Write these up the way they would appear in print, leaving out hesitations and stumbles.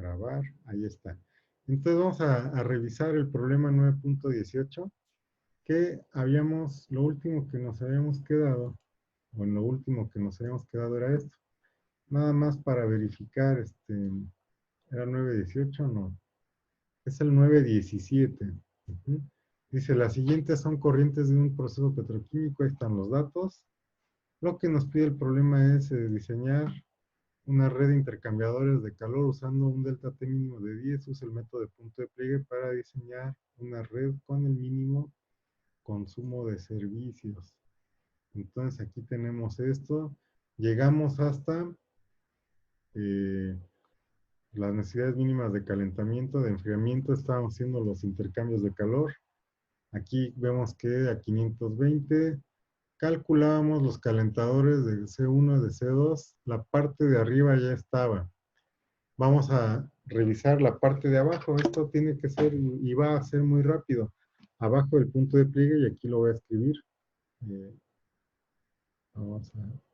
grabar, ahí está. Entonces vamos a revisar el problema 9.18, que lo último que nos habíamos quedado, o en lo último que nos habíamos quedado era esto. Nada más para verificar, ¿era el 9.18? No, es el 9.17. Ujú. Dice, las siguientes son corrientes de un proceso petroquímico, ahí están los datos. Lo que nos pide el problema es diseñar una red de intercambiadores de calor usando un delta T mínimo de 10. Usa el método de punto de pliegue para diseñar una red con el mínimo consumo de servicios. Entonces aquí tenemos esto. Llegamos hasta las necesidades mínimas de calentamiento, de enfriamiento. Estábamos haciendo los intercambios de calor. Aquí vemos que a 520 calculábamos los calentadores de C1 y de C2. La parte de arriba ya estaba. Vamos a revisar la parte de abajo. Esto tiene que ser y va a ser muy rápido. Abajo del punto de pliegue, y aquí lo voy a escribir. Eh,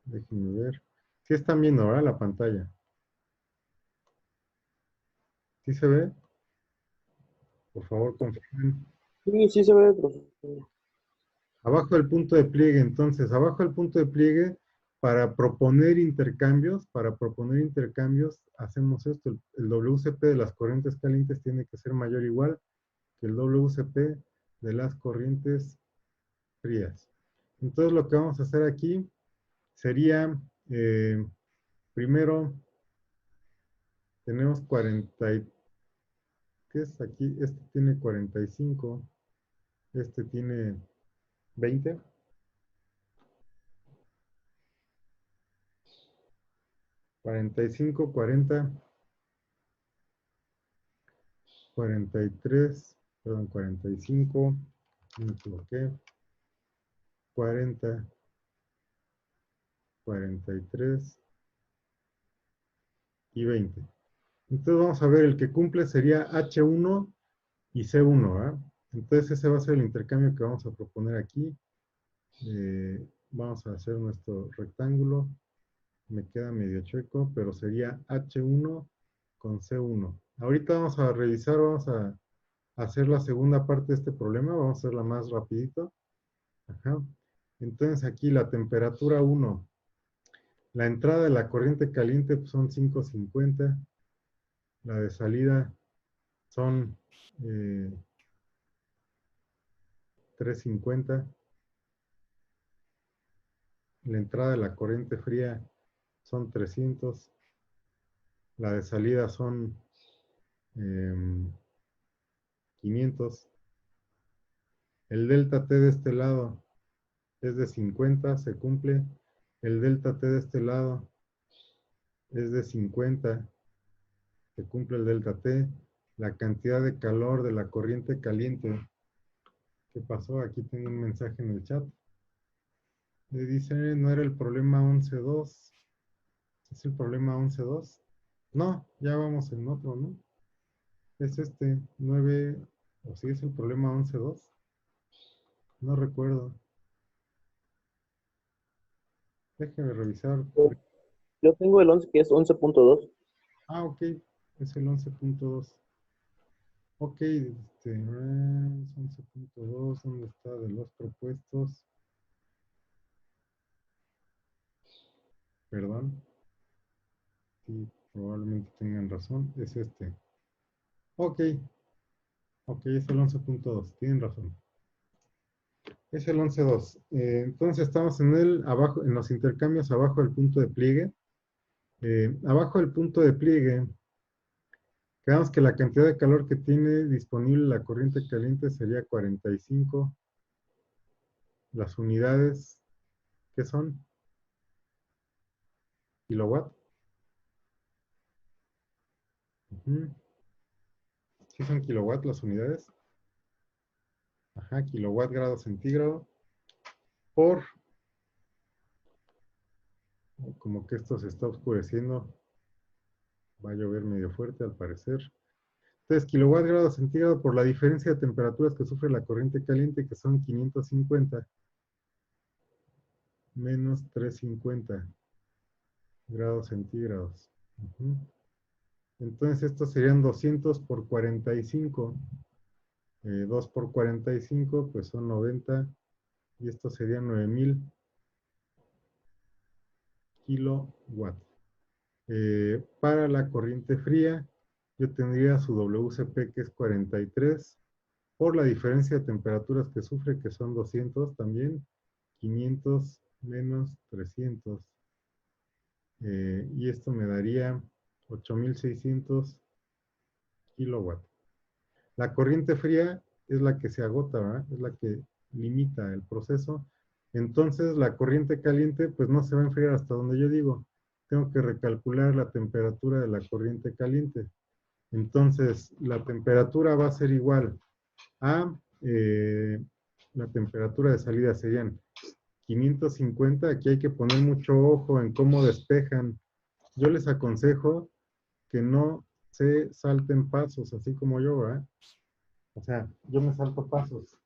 déjenme ver. ¿Sí están viendo ahora la pantalla? ¿Sí se ve? Por favor, confirmen. Sí, sí se ve, profesor. Abajo del punto de pliegue, entonces, abajo del punto de pliegue, para proponer intercambios, hacemos esto. El WCP de las corrientes calientes tiene que ser mayor o igual que el WCP de las corrientes frías. Entonces, lo que vamos a hacer aquí sería, primero, tenemos 40, ¿qué es aquí? Este tiene 45, este tiene 20. 45, 40, 43, perdón, 45, me equivoqué, 40, 43 y 20. Entonces vamos a ver, el que cumple sería H1 y C1, ¿verdad? Entonces ese va a ser el intercambio que vamos a proponer aquí. Vamos a hacer nuestro rectángulo. Me queda medio chueco, pero sería H1 con C1. Ahorita vamos a revisar, vamos a hacer la segunda parte de este problema. Vamos a hacerla más rapidito. Ajá. Entonces aquí la temperatura 1. La entrada de la corriente caliente pues, son 550. La de salida son 350. La entrada de la corriente fría son 300. La de salida son 500. El delta T de este lado es de 50, se cumple. El delta T de este lado es de 50, se cumple el delta T. La cantidad de calor de la corriente caliente. ¿Qué pasó? Aquí tengo un mensaje en el chat. Le dice, no era el problema 11.2. ¿Es el problema 11.2? No, ya vamos en otro, ¿no? Es este, 9, o si es el problema 11.2. No recuerdo. Déjeme revisar. Yo tengo el 11 que es 11.2. Ah, ok, es el 11.2. Ok, es 11.2, ¿dónde está? De los propuestos. Perdón. Sí, probablemente tengan razón. Es este. Ok, ok, es el 11.2. Tienen razón. Es el 11.2. Entonces estamos abajo, en los intercambios abajo del punto de pliegue. Abajo del punto de pliegue, quedamos que la cantidad de calor que tiene disponible la corriente caliente sería 45. Las unidades, ¿qué son? Kilowatt. Ujú. ¿Sí son kilowatt las unidades? Ajá, kilowatt grado centígrado por, como que esto se está oscureciendo, va a llover medio fuerte al parecer. Entonces, kilowatt grado centígrado por la diferencia de temperaturas que sufre la corriente caliente, que son 550 menos 350 grados centígrados. Ujú. Entonces estos serían 200 por 45. 2 por 45, pues son 90. Y esto serían 9000 kilowatts. Para la corriente fría, yo tendría su WCP que es 43, por la diferencia de temperaturas que sufre, que son 200 también, 500 menos 300. Y esto me daría 8600 kilowatts. La corriente fría es la que se agota, ¿verdad? Es la que limita el proceso. Entonces, la corriente caliente, pues no se va a enfriar hasta donde yo digo. Tengo que recalcular la temperatura de la corriente caliente. Entonces, la temperatura va a ser igual a la temperatura de salida, serían 550. Aquí hay que poner mucho ojo en cómo despejan. Yo les aconsejo que no se salten pasos, así como yo, ¿verdad? O sea, yo me salto pasos,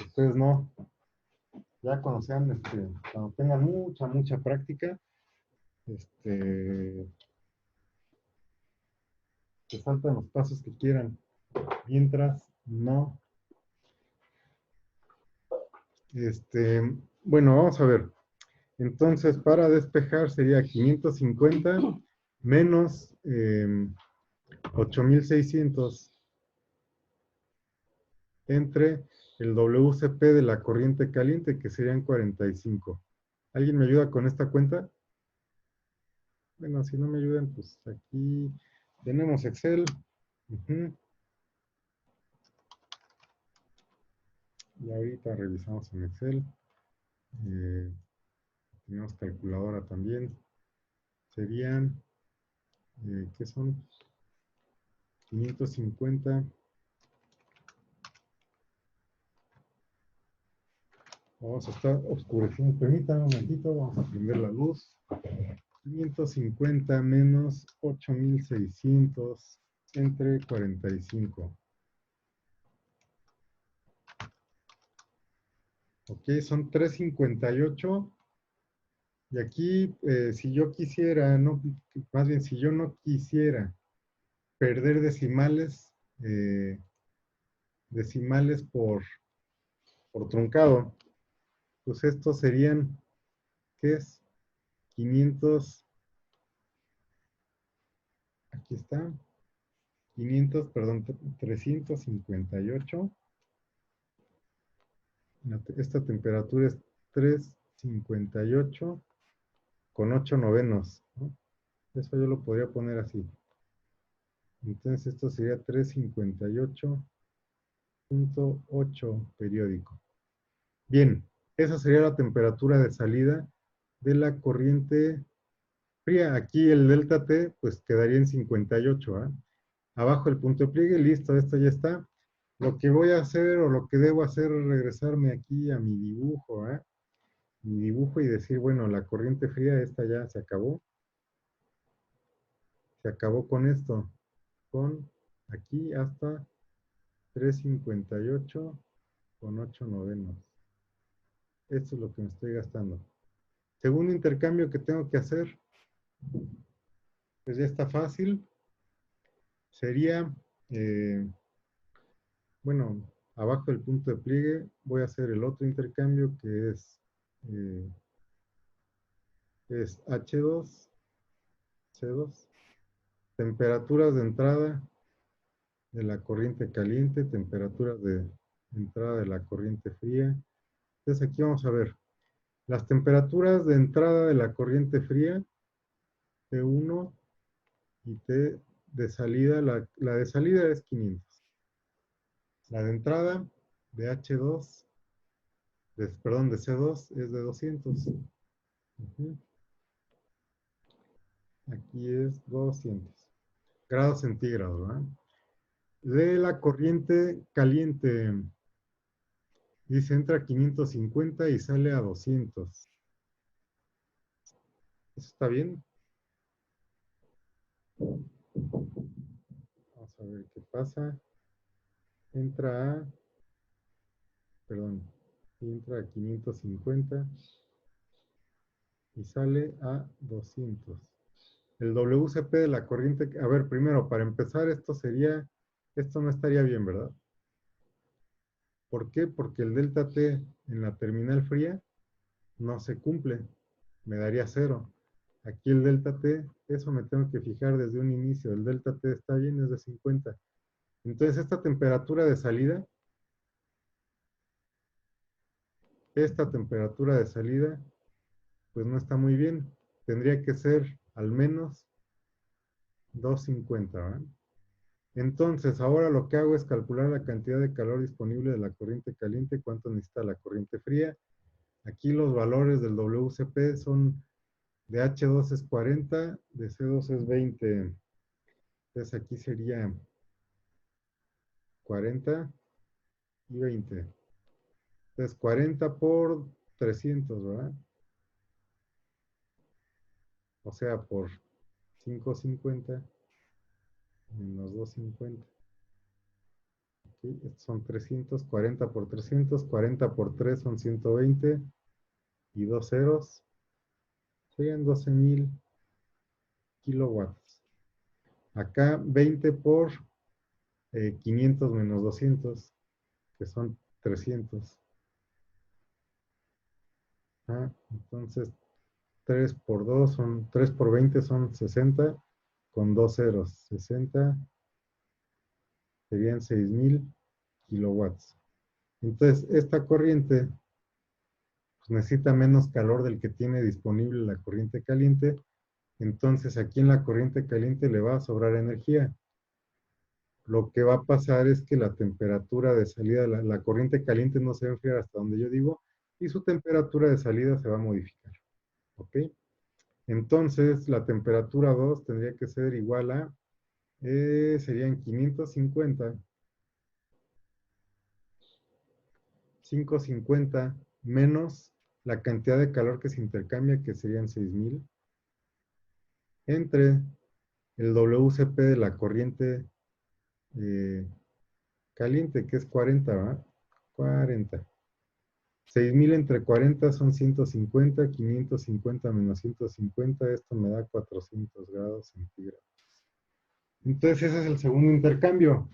ustedes no. Ya cuando sean, cuando tengan mucha práctica, este, que salten los pasos que quieran. Mientras, no. Bueno, vamos a ver. Entonces, para despejar sería 550 menos 8600 entre el WCP de la corriente caliente, que serían 45. ¿Alguien me ayuda con esta cuenta? Bueno, si no me ayudan, pues aquí tenemos Excel. Ujú. Y ahorita revisamos en Excel. Eh, tenemos calculadora también. Serían, ¿qué son? 550. Vamos a estar oscureciendo. Permítanme un momentito, vamos a prender la luz. 550 menos 8600 entre 45. Ok, son 358. Y aquí, si yo quisiera, no, más bien si yo no quisiera perder decimales por truncado, pues estos serían, ¿qué es? 500, aquí está, 500, perdón, 358. Esta temperatura es 358 con 8 novenos, ¿no? Eso yo lo podría poner así. Entonces esto sería 358.8 periódico. Bien, esa sería la temperatura de salida de la corriente fría. Aquí el delta T pues quedaría en 58, ¿eh? Abajo el punto de pliegue, listo, esto ya está. Lo que voy a hacer o lo que debo hacer es regresarme aquí a mi dibujo, ¿eh? Mi dibujo y decir, bueno, la corriente fría, esta ya se acabó. Se acabó con esto, con aquí hasta 358 con 8 novenos. Esto es lo que me estoy gastando. Segundo intercambio que tengo que hacer, pues ya está fácil. Sería, eh, bueno, abajo del punto de pliegue voy a hacer el otro intercambio que es H2, C2, temperaturas de entrada de la corriente caliente, temperaturas de entrada de la corriente fría. Entonces aquí vamos a ver las temperaturas de entrada de la corriente fría, T1 y T de salida. La de salida es 500. La de entrada de H2, perdón, de C2 es de 200. Ujú. Aquí es 200 grados centígrados, ¿verdad? De la corriente caliente, dice entra a 550 y sale a 200. ¿Eso está bien? Vamos a ver qué pasa. Entra a, perdón, entra a 550 y sale a 200. el WCP de la corriente, a ver, primero, para empezar, esto no estaría bien, ¿verdad? ¿Por qué? Porque el delta T en la terminal fría no se cumple, me daría 0. Aquí el delta T, eso me tengo que fijar desde un inicio, el delta T está bien, es de 50. Entonces esta temperatura de salida, pues no está muy bien. Tendría que ser al menos 250, ¿verdad? Entonces, ahora lo que hago es calcular la cantidad de calor disponible de la corriente caliente, cuánto necesita la corriente fría. Aquí los valores del WCP son de H2 es 40, de C2 es 20. Entonces aquí sería 40 y 20. Entonces 40 por 300, ¿verdad? O sea, por 550 menos 250. ¿Sí? Estos son 300, 40 por 300, 40 por 3 son 120 y dos ceros serían 12,000 kilowatts. Acá 20 por 500 menos 200, que son 300. Entonces 3 por 2 son, 3 por 20 son 60, con dos ceros. 60 serían 6,000 kilowatts. Entonces, esta corriente pues, necesita menos calor del que tiene disponible la corriente caliente. Entonces, aquí en la corriente caliente le va a sobrar energía. Lo que va a pasar es que la temperatura de salida, la corriente caliente no se va a enfriar hasta donde yo digo, y su temperatura de salida se va a modificar. ¿Ok? Entonces, la temperatura 2 tendría que ser igual a, serían 550 menos la cantidad de calor que se intercambia, que serían 6,000, entre el WCP de la corriente eh, caliente, que es 40, ¿verdad? 40. 6,000 entre 40 son 150, 550 menos 150, esto me da 400 grados centígrados. Entonces ese es el segundo intercambio.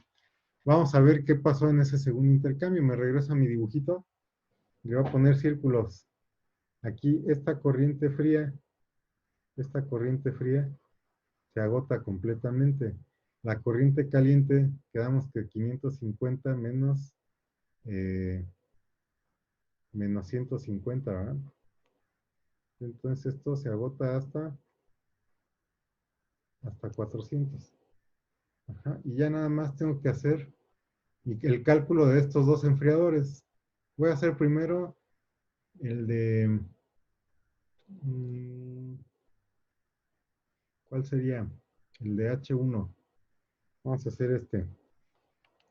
Vamos a ver qué pasó en ese segundo intercambio. Me regreso a mi dibujito. Le voy a poner círculos. Aquí esta corriente fría se agota completamente. La corriente caliente, quedamos que 550 menos 150, ¿verdad? Entonces esto se agota hasta 400. Ajá, y ya nada más tengo que hacer el cálculo de estos dos enfriadores. Voy a hacer primero el de, mm, ¿cuál sería? El de H1. Vamos a hacer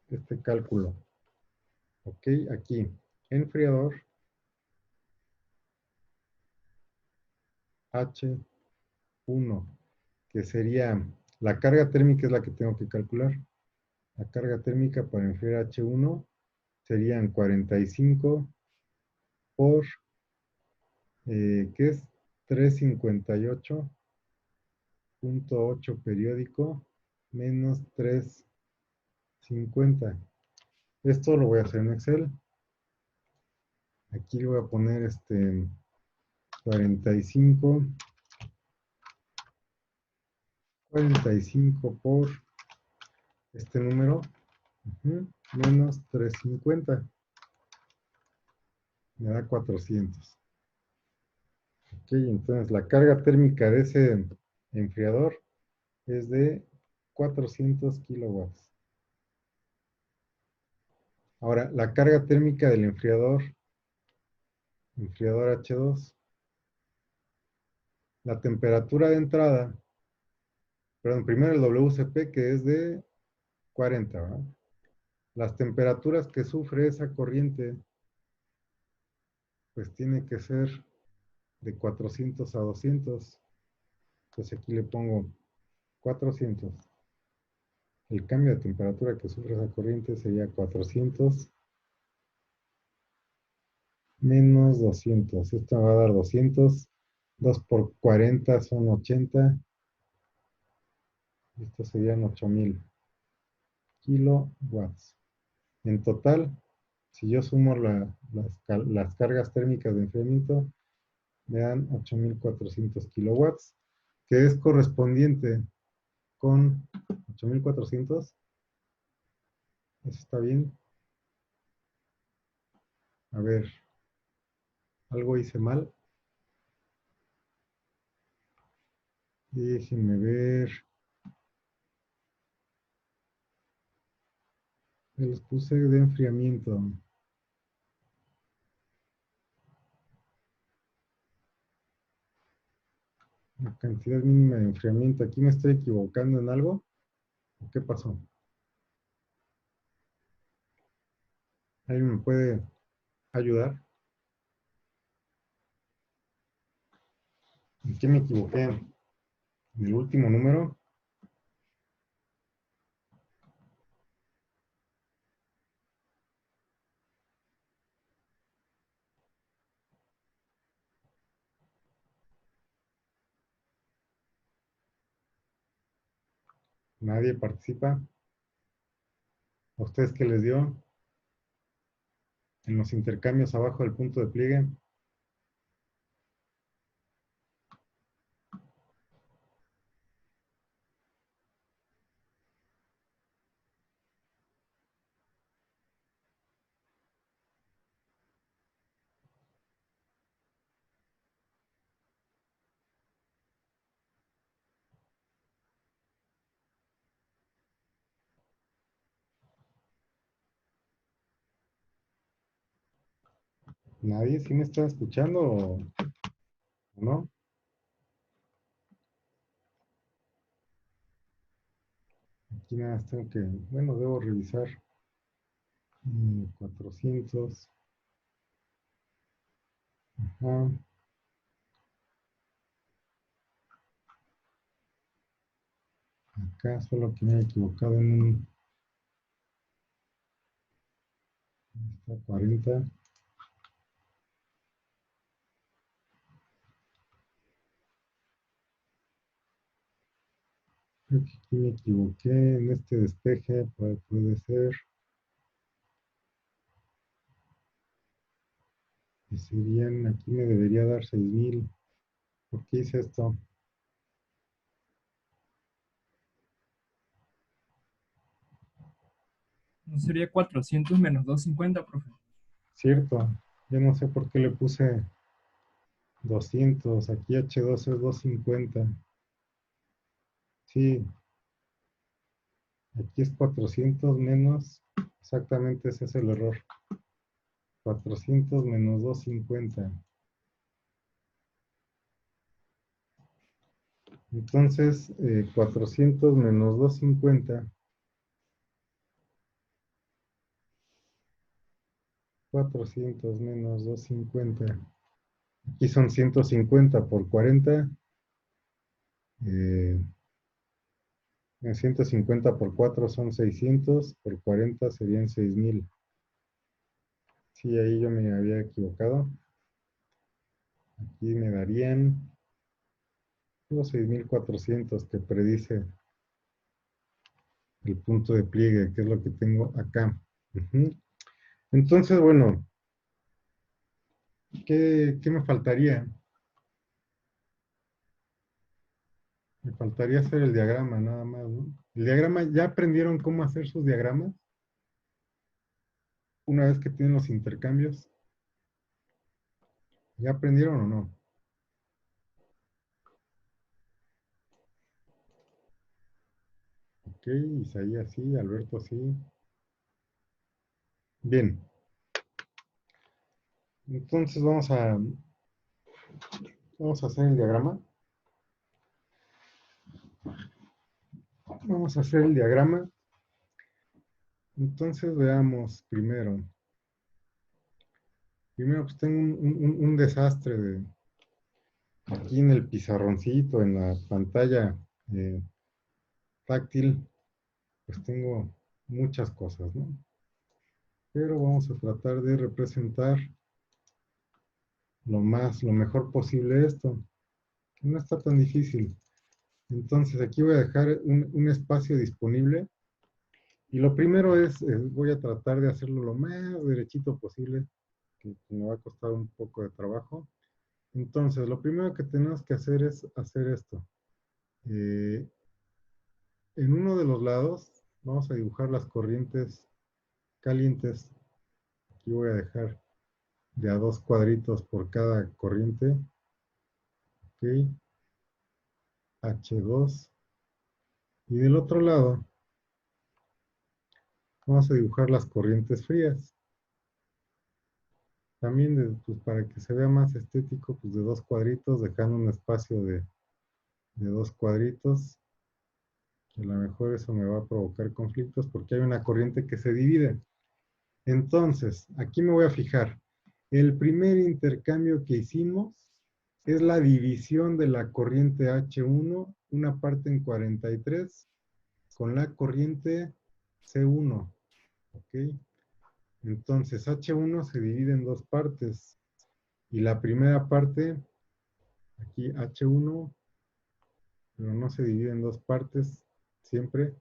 este cálculo. Ok, aquí, enfriador H1, que sería, la carga térmica es la que tengo que calcular. La carga térmica para enfriar H1 serían 45 por, ¿qué es? 358,8 periódico menos 350. Esto lo voy a hacer en Excel. Aquí le voy a poner 45, 45 por este número, menos 350, me da 400. Ok, entonces la carga térmica de ese enfriador es de 400 kilowatts. Ahora, la carga térmica del enfriador H2, la temperatura de entrada, perdón, primero el WCP que es de 40, ¿verdad? Las temperaturas que sufre esa corriente, pues tiene que ser de 400 a 200. Entonces aquí le pongo 400. El cambio de temperatura que sufre esa corriente sería 400 menos 200. Esto me va a dar 200. 2 por 40 son 80. Estos serían 8000 kilowatts. En total, si yo sumo las cargas térmicas de enfriamiento, me dan 8400 kilowatts, que es correspondiente con 8400. Eso está bien. A ver, algo hice mal. Déjenme ver. Les puse de enfriamiento. La cantidad mínima de enfriamiento. ¿Aquí me estoy equivocando en algo? ¿O qué pasó? ¿Alguien me puede ayudar? ¿En qué me equivoqué? ¿En el último número? ¿Nadie participa? ¿A ustedes qué les dio? En los intercambios abajo del punto de pliegue. ¿Nadie? ¿Sí me está escuchando o no? Aquí nada más tengo que, bueno, debo revisar. 400. Ajá. Acá solo que me he equivocado en un. Está 40. Creo que aquí me equivoqué en este despeje. Puede ser. Que serían, aquí me debería dar 6000. ¿Por qué hice esto? ¿No sería 400 menos 250, profe? Cierto. Yo no sé por qué le puse 200. Aquí H2 es 250. Sí, aquí es 400 menos. Exactamente ese es el error. 400 menos 250. Entonces, 400 menos 250. 400 menos 250. Aquí son 150 por 40. eh, 150 por 4 son 600. Por 40 serían 6000. Sí, ahí yo me había equivocado. Aquí me darían los 6400 que predice el punto de pliegue, que es lo que tengo acá. Ujú. Entonces, bueno, ¿qué me faltaría? Me faltaría hacer el diagrama nada más, ¿no? El diagrama, ¿ya aprendieron cómo hacer sus diagramas? Una vez que tienen los intercambios, ¿ya aprendieron o no? Ok, Isaías sí, Alberto sí. Bien, entonces vamos a hacer el diagrama. Vamos a hacer el diagrama. Entonces veamos primero. Primero pues tengo un desastre aquí en el pizarroncito, en la pantalla eh, táctil, pues tengo muchas cosas, ¿no? Pero vamos a tratar de representar lo mejor posible esto, que no está tan difícil. Entonces aquí voy a dejar un espacio disponible. Y lo primero es, voy a tratar de hacerlo lo más derechito posible, que me va a costar un poco de trabajo. Entonces, lo primero que tenemos que hacer es hacer esto. Eh, en uno de los lados vamos a dibujar las corrientes calientes. Aquí voy a dejar de a 2 cuadritos por cada corriente. Ok, H2. Y del otro lado vamos a dibujar las corrientes frías. También pues, para que se vea más estético, pues de 2 cuadritos, dejando un espacio de 2 cuadritos. A lo mejor eso me va a provocar conflictos porque hay una corriente que se divide. Entonces, aquí me voy a fijar. El primer intercambio que hicimos es la división de la corriente H1, una parte en 43, con la corriente C1. ¿Ok? Entonces, H1 se divide en 2 partes. Y la primera parte, aquí H1, pero no se divide en 2 partes siempre,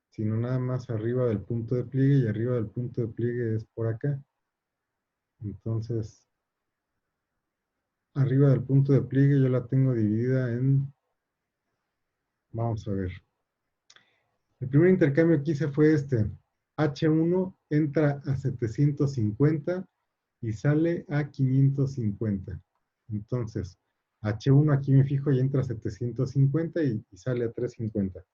sino nada más arriba del punto de pliegue, y arriba del punto de pliegue es por acá. Entonces, arriba del punto de pliegue yo la tengo dividida en, vamos a ver, el primer intercambio que hice fue este. H1 entra a 750 y sale a 550. Entonces, H1 aquí me fijo y entra a 750 y sale a 350.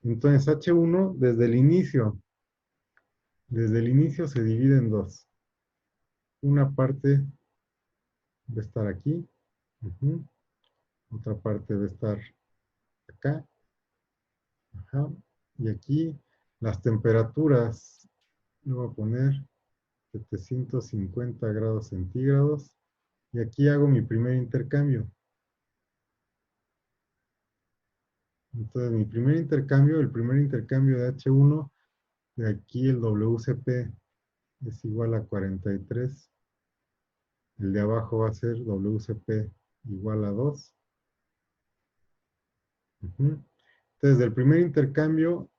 Entonces, H1 desde el inicio se divide en 2. Una parte va a estar aquí. Otra parte va a estar acá. Ajá. Y aquí las temperaturas, le voy a poner 750 grados centígrados. Y aquí hago mi primer intercambio. Entonces, mi primer intercambio, el primer intercambio de H1, de aquí el WCP es igual a 43. El de abajo va a ser WCP igual a 2. Entonces, del primer intercambio,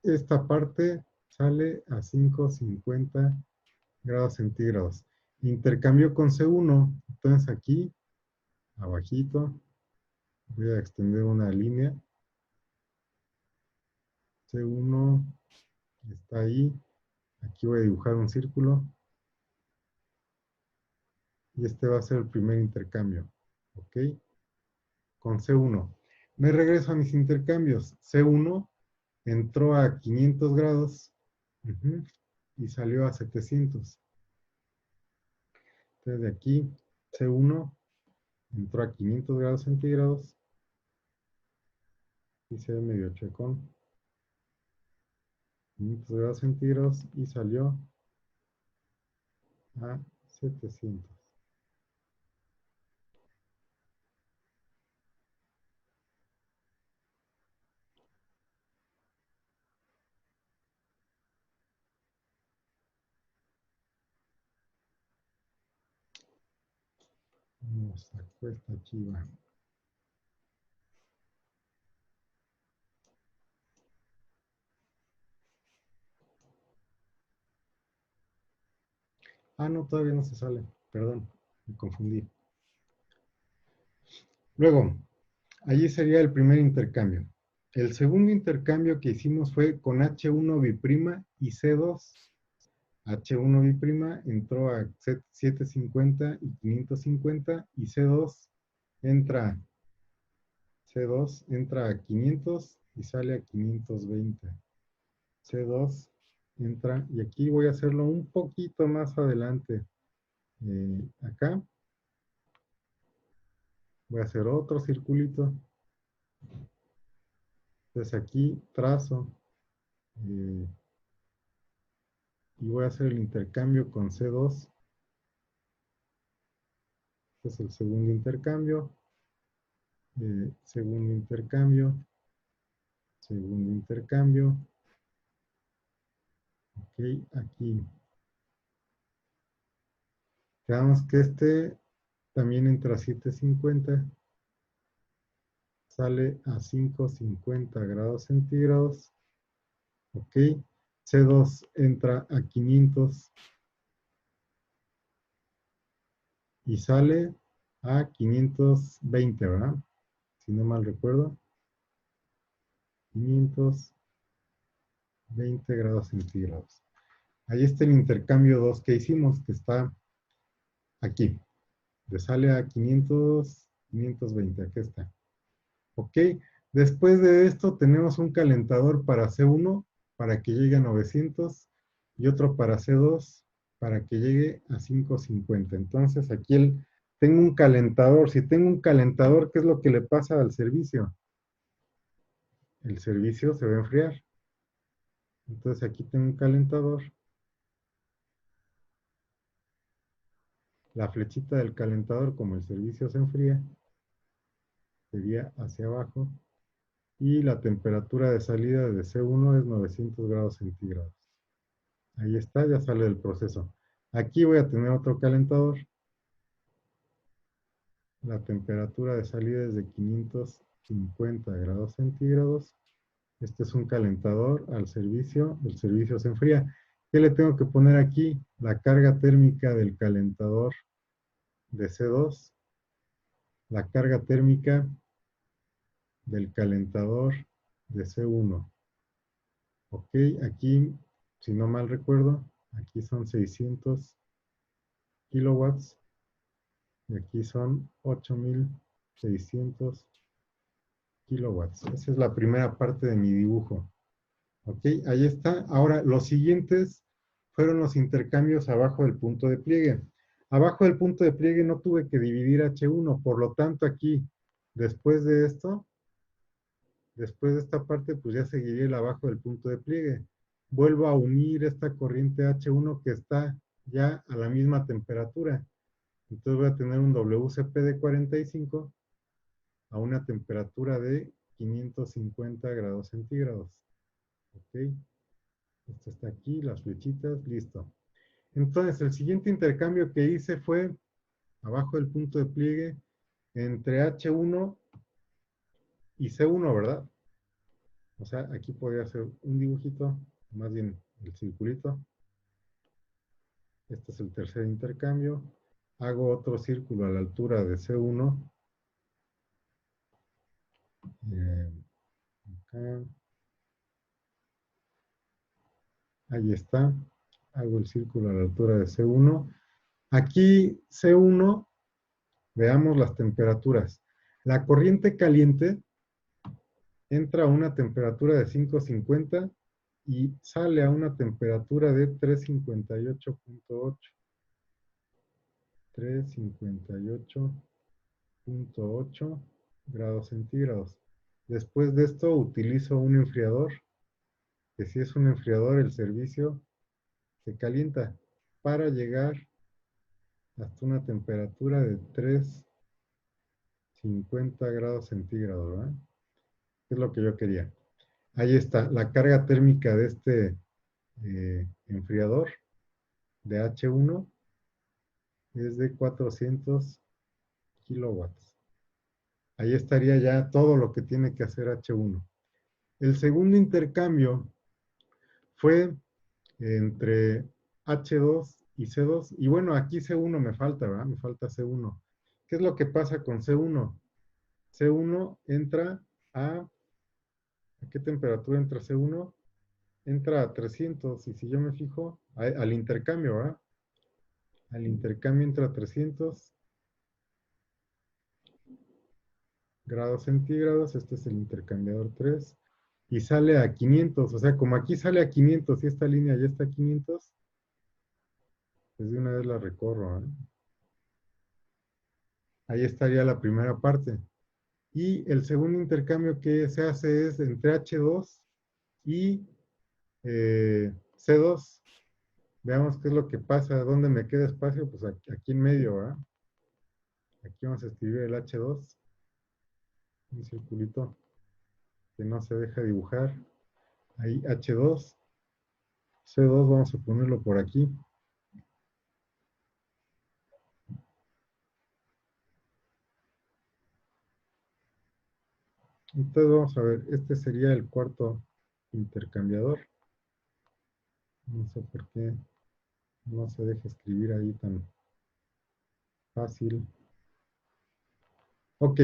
esta parte sale a 550 grados centígrados. Intercambio con C1, entonces aquí, abajito, voy a extender una línea. C1 está ahí. Aquí voy a dibujar un círculo. Y este va a ser el primer intercambio. ¿Ok? Con C1. Me regreso a mis intercambios. C1 entró a 500 grados y salió a 700. Entonces de aquí, C1 entró a 500 grados centígrados y se ve medio checón. 500 grados centígrados y salió a 700. Nos sacó esta chiva. Ah, no, todavía no se sale. Perdón, me confundí. Luego, allí sería el primer intercambio. El segundo intercambio que hicimos fue con H1 biprima y C2. H1 biprima entró a 750 y 550 y C2 entra a 500 y sale a 520. C2 entra, y aquí voy a hacerlo un poquito más adelante. Acá voy a hacer otro circulito. Entonces aquí trazo y voy a hacer el intercambio con C2. Este es el segundo intercambio. Segundo intercambio. Segundo intercambio. Ok, aquí. Veamos que este también entra a 750. sale a 550 grados centígrados. Ok. C2 entra a 500 y sale a 520, ¿verdad? Si no mal recuerdo. 520 grados centígrados. Ahí está el intercambio 2 que hicimos, que está aquí. Le sale a 500, 520, aquí está. Ok, después de esto tenemos un calentador para C1 para que llegue a 900 y otro para C2 para que llegue a 550. Entonces aquí tengo un calentador. Si tengo un calentador, ¿qué es lo que le pasa al servicio? El servicio se va a enfriar. Entonces aquí tengo un calentador. La flechita del calentador, como el servicio se enfría, sería hacia abajo. Y la temperatura de salida de C1 es 900 grados centígrados. Ahí está, ya sale del proceso. Aquí voy a tener otro calentador. La temperatura de salida es de 550 grados centígrados. Este es un calentador al servicio. El servicio se enfría. ¿Qué le tengo que poner aquí? La carga térmica del calentador de C2. La carga térmica del calentador de C1. Ok, aquí, si no mal recuerdo, aquí son 600 kilowatts y aquí son 8600 kilowatts. Esa es la primera parte de mi dibujo. Ok, ahí está. Ahora, los siguientes fueron los intercambios abajo del punto de pliegue. Abajo del punto de pliegue no tuve que dividir H1, por lo tanto aquí, después de esto, después de esta parte, pues ya seguiría el abajo del punto de pliegue. Vuelvo a unir esta corriente H1 que está ya a la misma temperatura. Entonces voy a tener un WCP de 45 a una temperatura de 550 grados centígrados. Ok. Esto está aquí, las flechitas, listo. Entonces, el siguiente intercambio que hice fue abajo del punto de pliegue entre H1 y C1, ¿verdad? O sea, aquí podría ser un dibujito, más bien el circulito. Este es el tercer intercambio. Hago otro círculo a la altura de C1. Acá. Ahí está. Hago el círculo a la altura de C1. Aquí C1, veamos las temperaturas. La corriente caliente entra a una temperatura de 550 y sale a una temperatura de 358.8. 358.8 grados centígrados. Después de esto utilizo un enfriador, que si es un enfriador el servicio se calienta para llegar hasta una temperatura de 350 grados centígrados, ¿verdad? Es lo que yo quería. Ahí está, la carga térmica de este enfriador de H1 es de 400 kilowatts. Ahí estaría ya todo lo que tiene que hacer H1. El segundo intercambio fue entre H2 y C2. Y bueno, aquí C1 me falta, ¿verdad? Me falta C1. ¿Qué es lo que pasa con C1? C1 entra ¿a qué temperatura entra C1? Entra a 300. Y si yo me fijo, al intercambio, ¿verdad? Al intercambio entra a 300 grados centígrados. Este es el intercambiador 3. Y sale a 500. O sea, como aquí sale a 500 y esta línea ya está a 500, pues de una vez la recorro, ¿eh? Ahí estaría la primera parte. Y el segundo intercambio que se hace es entre H2 y C2. Veamos qué es lo que pasa. ¿Dónde me queda espacio? Pues aquí en medio, ¿verdad? Aquí vamos a escribir el H2. Un circulito que no se deja dibujar. Ahí H2. C2 vamos a ponerlo por aquí. Entonces vamos a ver, este sería el cuarto intercambiador. No sé por qué no se deja escribir ahí tan fácil. Ok,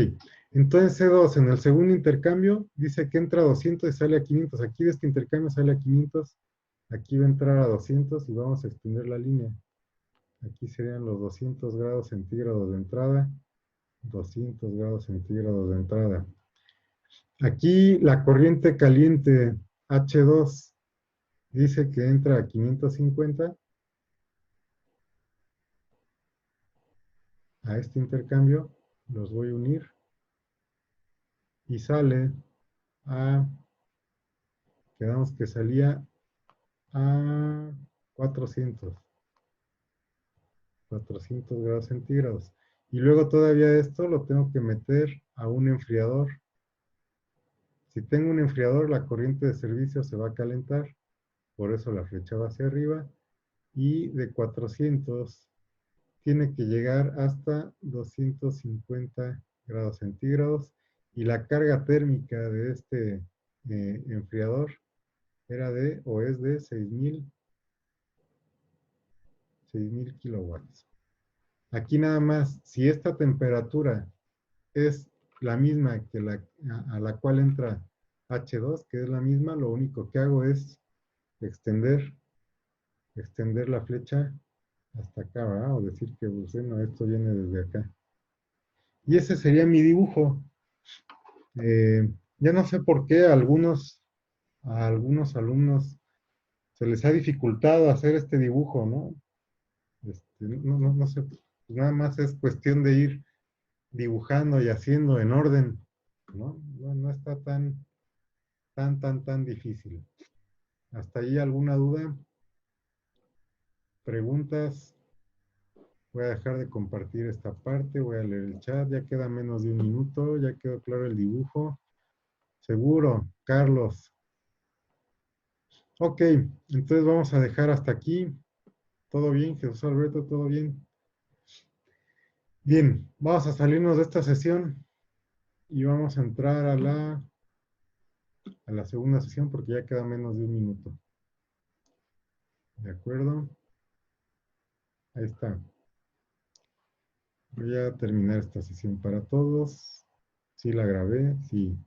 entonces C2 en el segundo intercambio dice que entra a 200 y sale a 500. Aquí de este intercambio sale a 500. Aquí va a entrar a 200 y vamos a extender la línea. Aquí serían los 200 grados centígrados de entrada, 200 grados centígrados de entrada. Aquí la corriente caliente H2 dice que entra a 550 a este intercambio, los voy a unir y sale a, quedamos que salía a 400 grados centígrados. Y luego todavía esto lo tengo que meter a un enfriador. Si tengo un enfriador, la corriente de servicio se va a calentar, por eso la flecha va hacia arriba, y de 400 tiene que llegar hasta 250 grados centígrados, y la carga térmica de este enfriador era de, o es de 6000 kilowatts. Aquí nada más, si esta temperatura es la misma que a la cual entra H2, que es la misma, lo único que hago es extender la flecha hasta acá, ¿verdad? O decir que, pues, bueno, esto viene desde acá. Y ese sería mi dibujo. Ya no sé por qué a algunos alumnos se les ha dificultado hacer este dibujo, ¿no? No sé, pues nada más es cuestión de ir dibujando y haciendo en orden, ¿no? No está tan difícil. ¿Hasta ahí alguna duda? ¿Preguntas? Voy a dejar de compartir esta parte, voy a leer el chat, ya queda menos de un minuto, ya quedó claro el dibujo. Seguro, Carlos. Ok, entonces vamos a dejar hasta aquí. ¿Todo bien, Jesús Alberto? ¿Todo bien? Bien, vamos a salirnos de esta sesión y vamos a entrar a la segunda sesión porque ya queda menos de un minuto. ¿De acuerdo? Ahí está. Voy a terminar esta sesión para todos. Sí la grabé, sí.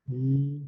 Y